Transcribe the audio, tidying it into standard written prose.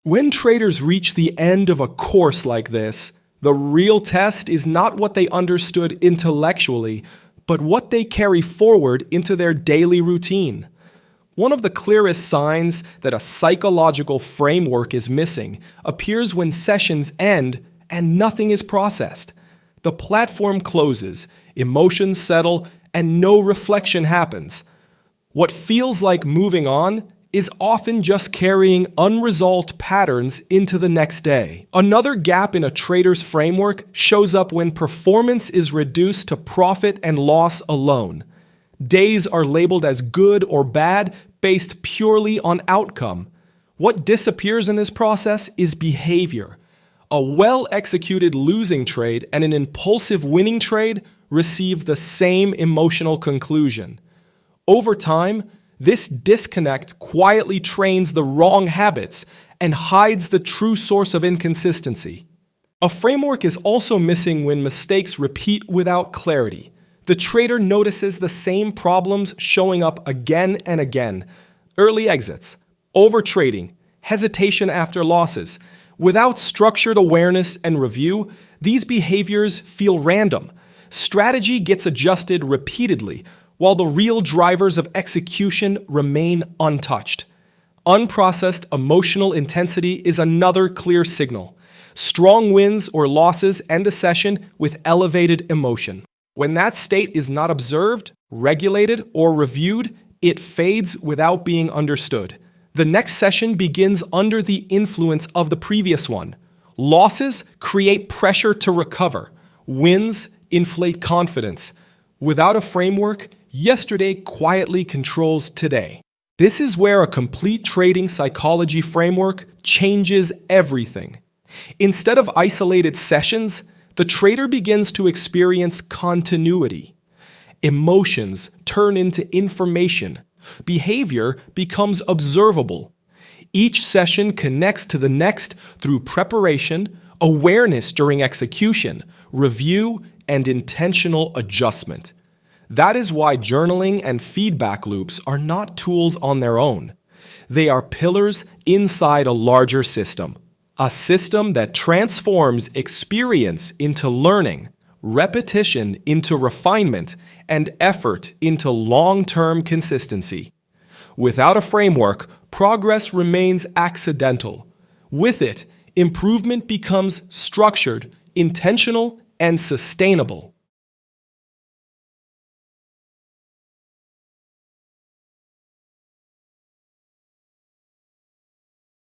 When traders reach the end of a course like this, the real test is not what they understood intellectually, but what they carry forward into their daily routine. One of the clearest signs that a psychological framework is missing appears when sessions end and nothing is processed. The platform closes, emotions settle, and no reflection happens. What feels like moving on is often just carrying unresolved patterns into the next day. Another gap in a trader's framework shows up when performance is reduced to profit and loss alone. Days are labeled as good or bad based purely on outcome. What disappears in this process is behavior. A well-executed losing trade and an impulsive winning trade receive the same emotional conclusion. Over time, this disconnect quietly trains the wrong habits and hides the true source of inconsistency. A framework is also missing when mistakes repeat without clarity. The trader notices the same problems showing up again and again. Early exits, overtrading, hesitation after losses. Without structured awareness and review, these behaviors feel random. Strategy gets adjusted repeatedly, while the real drivers of execution remain untouched. Unprocessed emotional intensity is another clear signal. Strong wins or losses end a session with elevated emotion. When that state is not observed, regulated, or reviewed, it fades without being understood. The next session begins under the influence of the previous one. Losses create pressure to recover. Wins inflate confidence. Without a framework, yesterday quietly controls today. This is where a complete trading psychology framework changes everything. Instead of isolated sessions, the trader begins to experience continuity. Emotions turn into information. Behavior becomes observable. Each session connects to the next through preparation, awareness during execution, review, and intentional adjustment. That is why journaling and feedback loops are not tools on their own. They are pillars inside a larger system. A system that transforms experience into learning, repetition into refinement, and effort into long-term consistency. Without a framework, progress remains accidental. With it, improvement becomes structured, intentional, and sustainable.